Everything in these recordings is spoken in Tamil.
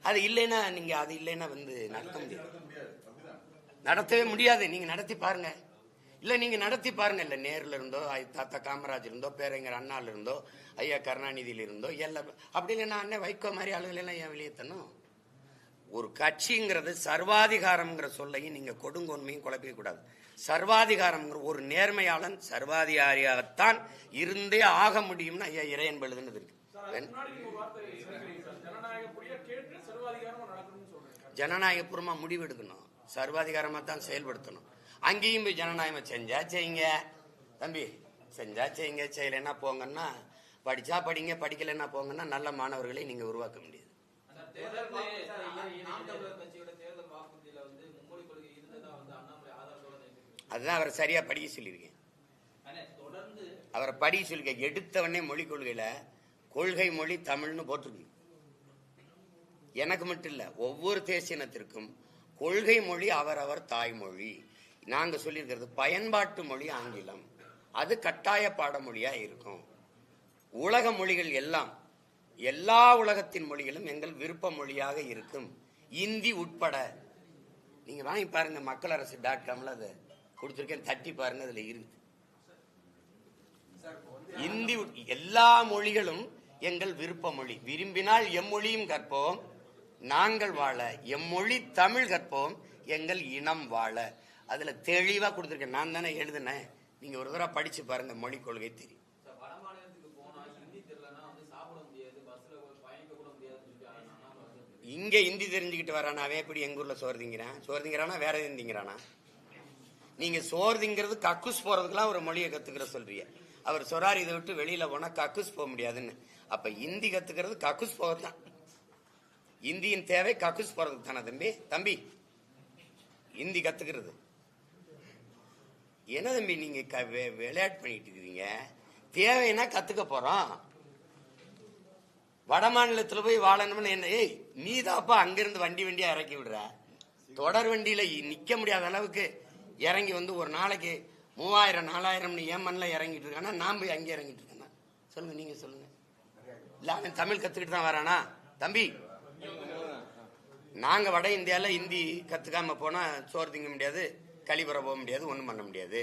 அது இல்லைன்னா நீங்க அது இல்லைன்னா நடத்தவே முடியாது. நீங்க நடத்தி பாருங்க. இல்ல நீங்க நடத்தி பாருங்க. இல்ல நேருல இருந்தோ, தாத்தா காமராஜ் இருந்தோ, பேரறிஞர் அண்ணால இருந்தோ, ஐயா கருணாநிதியில இருந்தோ எல்லாம் அப்படி இல்லைன்னா அண்ணன் வைகோ மாதிரி ஆளுகள் எல்லாம் ஏன் வெளியேற்றணும்? ஒரு கட்சிங்கிறது சர்வாதிகாரம்ங்கிற சொல்லையும் நீங்க கொடுங்கொன்மையும் குழப்பிக்க கூடாது. சர்வாதிகாரம் ஒரு நேர்மையாளன் சர்வாதிகாரியாகத்தான் இருந்தே ஆக முடியும்னு ஐயா இறையன் எழுதுனது இருக்கு. ஜனநாயகபூர்வமா முடிவெடுக்கணும், சர்வாதிகாரமா தான் செயல்படுத்தணும். அங்கேயும் போய் ஜனநாயகம் செஞ்சா செய்யுங்க தம்பி, செஞ்சா செய்யுங்க, செய்யலைன்னா போங்கன்னா படிச்சா படிங்க, படிக்கலைன்னா போங்கன்னா நல்ல மாணவர்களை நீங்க உருவாக்க முடியாது. அதுதான் அவரை சரியா படிக்க சொல்லியிருக்கேன். அவரை படிக்க சொல்லிருக்கேன். எடுத்தவனே மொழி கொள்கையில கொள்கை மொழி தமிழ்னு போட்டிருக்கு. எனக்கு மட்டும் இல்ல, ஒவ்வொரு தேசியனத்திற்கும் கொள்கை மொழி அவரவர் தாய்மொழி. நாங்க சொல்லியிருக்கிறது பயன்பாட்டு மொழி ஆங்கிலம், அது கட்டாய பாடமொழியா இருக்கும். உலக மொழிகள் எல்லாம், எல்லா உலகத்தின் மொழிகளும் எங்கள் விருப்ப மொழியாக இருக்கும், இந்தி உட்பட. நீங்க வாங்கி பாருங்க, மக்களரசு.comல அதை கொடுத்துருக்கேன், தட்டி பாருங்க, அதுல இருக்கு. இந்தி எல்லா மொழிகளும் எங்கள் விருப்ப மொழி, விரும்பினால் எம்மொழியும் கற்போம் நாங்கள் வாழ, எம்மொழி தமிழ் கற்போம் எங்கள் இனம் வாழ. அதுல தெளிவா கொடுத்துருக்கேன். நான் தானே எழுதுனேன், நீங்க ஒரு தடவை படிச்சு பாருங்க, மொழி கொள்கை தெரியும். இங்க இந்தி தெரிஞ்சுக்கிட்டு வரானா அவன் எப்படி எங்க ஊர்ல சோறு திங்கிறானா வேற எதுவும் திங்கிறானா? நீங்க சோறு திங்கிறது கக்குஸ் போறதுக்கெல்லாம் ஒரு மொழியை கத்துக்கிற சொல்றீங்க. அவர் சொல்றாரு இதை விட்டு வெளியில போனா கக்குஸ் போக முடியாதுன்னு. அப்ப இந்தி கத்துக்கிறது கக்குஸ் போகத்தான். இந்தியின் தேவை கக்குஸ் போறதுக்கு தானே தம்பி இந்தி கத்துக்கிறது. என்ன தம்பி நீங்க விளையாட்டு பண்ணிட்டு இருக்கிறீங்க? தேவைன்னா கத்துக்க போறோம். வட மாநிலத்துல போய் வாழணும்னு என்ன? நீ தாப்பா அங்கிருந்து வண்டியா இறக்கி விடுற. தொடர் வண்டியில நிக்க முடியாத அளவுக்கு இறங்கி வந்து ஒரு நாளைக்கு 3000 4000 ஏன் மண்ணில் இறங்கிட்டு இருக்கானா, நான் போய் அங்கே இறங்கிட்டு இருக்கேன்னா? சொல்லுங்க, நீங்க சொல்லுங்க. இல்ல அவன் தமிழ் கத்துக்கிட்டு தான் வரானா? தம்பி நாங்க வட இந்தியால இந்தி கத்துக்காம போனா சோறு திங்க முடியாது, கழிவற போக முடியாது, ஒண்ணும் பண்ண முடியாது.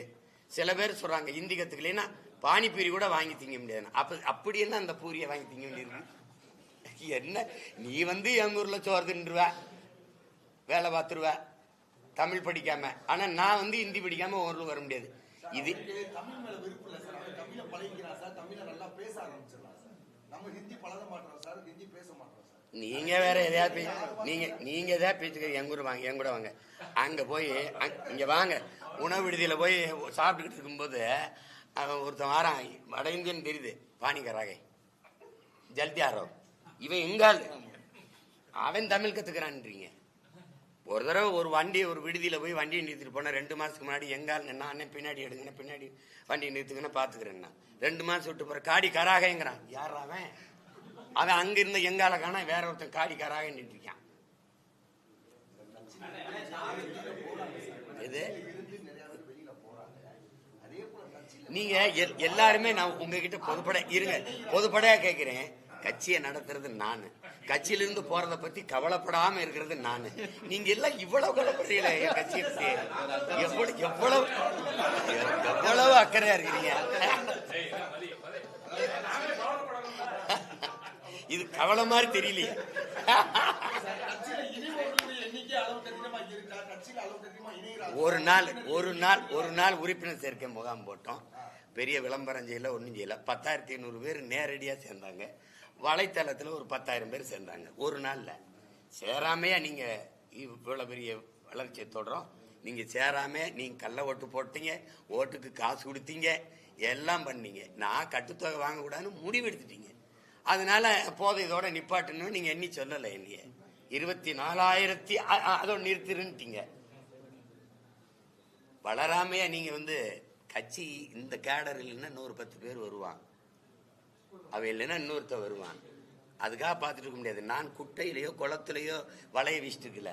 சில பேர் சொல்றாங்க இந்தி கத்துக்கலைன்னா பானிபூரி கூட வாங்கி திங்க முடியாது. அப்படி என்ன அந்த பூரியை வாங்கி திங்க வேண்டியிருக்கு? என்ன நீ வந்து எங்க ஊர்ல சோறு தின்றுவ, வேலை பார்த்துருவ தமிழ் படிக்காம. ஆனா நான் வந்து ஹிந்தி படிக்காம ஊருக்கு வர முடியாது. இது நீங்க வேற எதையாவது நீங்க எதாவது பேச்சுக்க. எங்க ஊர் வாங்க, என் கூட வாங்க. அங்க போய் இங்க வாங்க, உணவு விடுதியில போய் சாப்பிட்டுக்கிட்டு இருக்கும்போது ஒருத்தன் வாரான், வட இந்தியன் தெரியுது, பானிகராக ஜல்தியாரோ, இவன் எங்கால் அவன் தமிழ் கத்துக்கிறான்றீங்க. ஒரு தடவை ஒரு விடுதியில போய் வண்டியை நிறுத்திட்டு போனா 2 மாசத்துக்கு முன்னாடி எங்கால் அண்ணன் பின்னாடி எடுங்க, பின்னாடி வண்டியை நிறுத்துக்கன்னு பாத்துக்கிறேன்னா 2 மாசம் விட்டு போற காடி கராகங்கிறான். யார் அவன்? அவன் அங்க இருந்த எங்கால காண வேற ஒருத்தன் காடி கராக நின்றுருக்கான். இது நீங்க எல்லாருமே நான் உங்ககிட்ட பொதுப்படையா கேட்கிறேன். கட்சியை நடத்துறது நானு, கட்சியிலிருந்து போறத பத்தி கவலைப்படாம இருக்கிறது நானு. நீங்க எல்லாம் இவ்வளவு கவலைப்படுறீங்களே என் கட்சியை பத்தி, எவ்வளவு அக்கறையா இருக்கிறீங்க. இது கவலை மாதிரி தெரியலையே. ஒரு நாள் உறுப்பினர் சேர்க்கை முகாம் போட்டோம். பெரிய விளம்பரம் செய்யல, ஒன்னும் செய்யல. 10,500 பேர் நேரடியா சேர்ந்தாங்க. வலைத்தளத்துல ஒரு 10,000 பேர் சேர்ந்தாங்க. ஒரு நாள்ல சேராமையா நீங்க இவ்வளவு பெரிய வளர்ச்சியை தொடரும். நீங்க சேராம நீங்க கள்ள ஓட்டு போட்டீங்க, ஓட்டுக்கு காசு கொடுத்தீங்க, எல்லாம் பண்ணீங்க. நான் கட்டுத்தொகை வாங்க கூடாதுன்னு முடிவு எடுத்துட்டீங்க. அதனால போதை இதோட நிப்பாட்டுன்னு நீங்க எண்ணி சொல்லல. என்னைய 24,000 அதோட நிறுத்திருந்தீங்க. வளராமையா நீங்க வந்து கட்சி இந்த கேடர் இல்லைன்னா இன்னொரு 10 பேர் வருவான், அவ இல்லைன்னா இன்னொருத்த வருவான். அதுக்காக பார்த்துட்டு இருக்க முடியாது. நான் குட்டையிலையோ குளத்திலேயோ வலைய வீசிட்டு இருக்கல.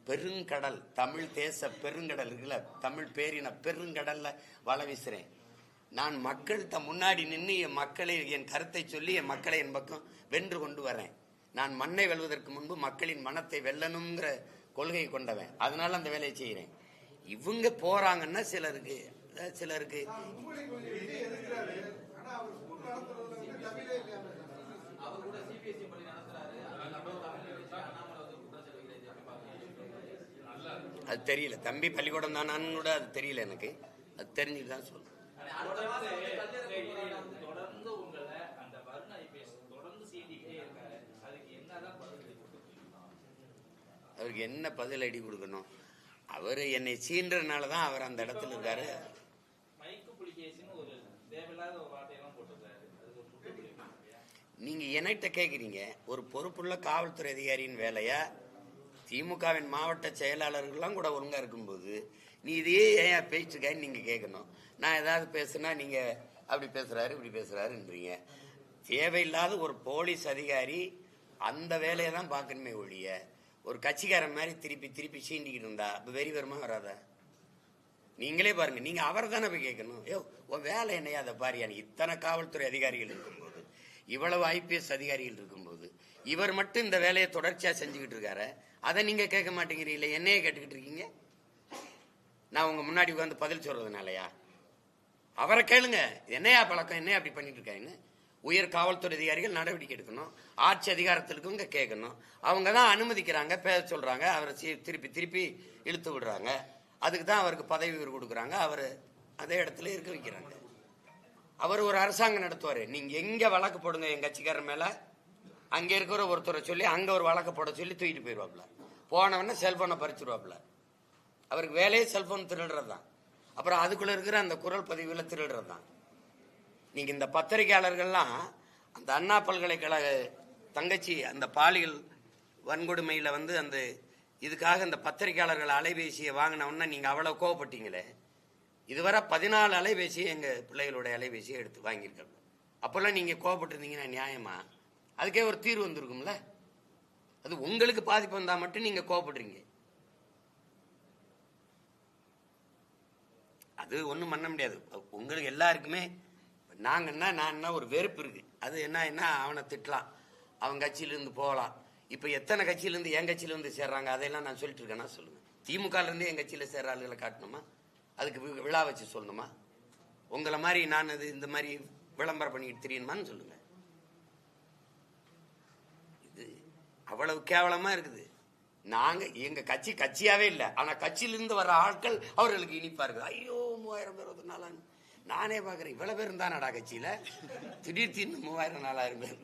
பெருங்கடல், தமிழ் தேச பெருங்கடல் இருக்குல்ல, தமிழ் பேரின பெருங்கடல்ல வலை வீசுறேன். நான் மக்கள்கிட்ட முன்னாடி நின்று என் மக்களை, என் கருத்தை சொல்லி என் மக்களை என் பக்கம் வென்று கொண்டு வரேன். நான் மண்ணை வெல்வதற்கு முன்பு மக்களின் மனத்தை வெல்லணுங்கிற கொள்கை கொண்டவன். அதனால அந்த வேலையை செய்கிறேன். இவங்க போறாங்கன்னா சிலருக்கு அது தெரியல. தம்பி பள்ளிக்கூடம் தானான்னு கூட அது தெரியல எனக்கு. அது தெரிஞ்சுட்டு தான் சொல்லுவேன். அவருக்கு என்ன பதில் அடி கொடுக்கணும்? அவர் என்னை சீன்றதுனால தான் அவர் அந்த இடத்துல இருக்காரு. நீங்க என்கிட்ட கேக்குறீங்க, ஒரு பொறுப்புள்ள காவல்துறை அதிகாரியின் வேலையா? திமுகவின் மாவட்ட செயலாளர்கள்லாம் கூட ஒழுங்கா இருக்கும்போது நீ இதையே ஏன் பேச்சுக்கான்னு நீங்க கேட்கணும். நான் ஏதாவது பேசுனா நீங்க அப்படி பேசுறாரு இப்படி பேசுறாருன்றீங்க. தேவையில்லாத ஒரு போலீஸ் அதிகாரி அந்த வேலையை தான் பார்க்கணுமே ஒழிய ஒரு கட்சிக்காரன் மாதிரி திருப்பி சீண்டிக்கிட்டு இருந்தா வெறி வருமா வராதா? நீங்களே பாருங்க. நீங்க அவரை தானே போய் கேட்கணும். உன் வேலை என்னையா அதை பாரியா? இத்தனை காவல்துறை அதிகாரிகள் இருக்கும்போது, இவ்வளவு ஐபிஎஸ் அதிகாரிகள் இருக்கும்போது, இவர் மட்டும் இந்த வேலையை தொடர்ச்சியா செஞ்சுக்கிட்டு இருக்காரு. அதை நீங்க கேட்க மாட்டேங்கிறீங்களே, என்னையே கேட்டுக்கிட்டு இருக்கீங்க. நான் உங்க முன்னாடி உட்காந்து பதில் சொல்றதுனாலயா? அவரை கேளுங்க, என்னையா பழக்கம், என்னையா அப்படி பண்ணிட்டு இருக்காங்கன்னு. உயர் காவல்துறை அதிகாரிகள் நடவடிக்கை எடுக்கணும். ஆட்சி அதிகாரத்திற்கு கேட்கணும். அவங்க தான் அனுமதிக்கிறாங்க, பேச சொல்றாங்க, அவரை திருப்பி இழுத்து விடுறாங்க. அதுக்கு தான் அவருக்கு பதவி உயர்வு கொடுக்குறாங்க. அவர் அதே இடத்துல இருக்க வைக்கிறாங்க. அவர் ஒரு அரசாங்கம் நடத்துவாரு. நீங்க எங்க வழக்கு போடுங்க என் கட்சிக்காரர் மேல, அங்க இருக்கிற ஒருத்தரை சொல்லி அங்க ஒரு வழக்கு போட சொல்லி தூக்கிட்டு போயிடுவாப்ல. போனவன செல்போனை பறிச்சுடுவாப்ல. அவருக்கு வேலையே செல்போன் திருடுறது தான். அப்புறம் அதுக்குள்ள இருக்கிற அந்த குரல் பதிவுல திருடுறது தான். நீங்க இந்த பத்திரிகையாளர்கள்லாம் அந்த அண்ணா பல்கலைக்கழக தங்கச்சி அந்த பாலியல் வன்கொடுமையில அந்த இதுக்காக இந்த பத்திரிகையாளர்கள் அலைபேசியை வாங்கினோன்னா நீங்க அவ்வளவு கோவப்பட்டீங்களே. இதுவரை 14 அலைபேசியை எங்க பிள்ளைகளுடைய அலைபேசியை எடுத்து வாங்கியிருக்காங்க. அப்பெல்லாம் நீங்க கோவப்பட்டிருந்தீங்கன்னா நியாயமா? அதுக்கே ஒரு தீர்வு வந்திருக்கும்ல. அது உங்களுக்கு பாதிப்பு வந்தா மட்டும் நீங்க கோவப்படுறீங்க. அது ஒண்ணும் பண்ண முடியாது. உங்களுக்கு எல்லாருக்குமே நான் ஒரு வெறுப்பு இருக்கு. அது என்ன அவனை திட்டலாம், அவன் கட்சியிலிருந்து போகலாம். இப்ப எத்தனை கட்சியிலிருந்து என் கட்சியிலிருந்து சேர்றாங்க அதையெல்லாம் நான் சொல்லிட்டு இருக்கேன்னா சொல்லுங்க. திமுக இருந்து என் கட்சியில சேர்ற ஆளுகளை காட்டணுமா? அதுக்கு விழா வச்சு சொல்லணுமா? உங்களை மாதிரி நான் இந்த மாதிரி விளம்பரம் பண்ணிட்டு தெரியணுமான்னு சொல்லுங்க. இது அவ்வளவு கேவலமா இருக்குது. நாங்க எங்க கட்சியாவே இல்லை, ஆனா கட்சியிலிருந்து வர்ற ஆட்கள் அவர்களுக்கு இனிப்பா இருக்குது. ஐயோ 3000 பேர் ஒரு நாளா நானே பாக்குறேன். இவ்வளவு பேர் இருந்தானடா கட்சியில, திடீர் 3000 4000 பேர்.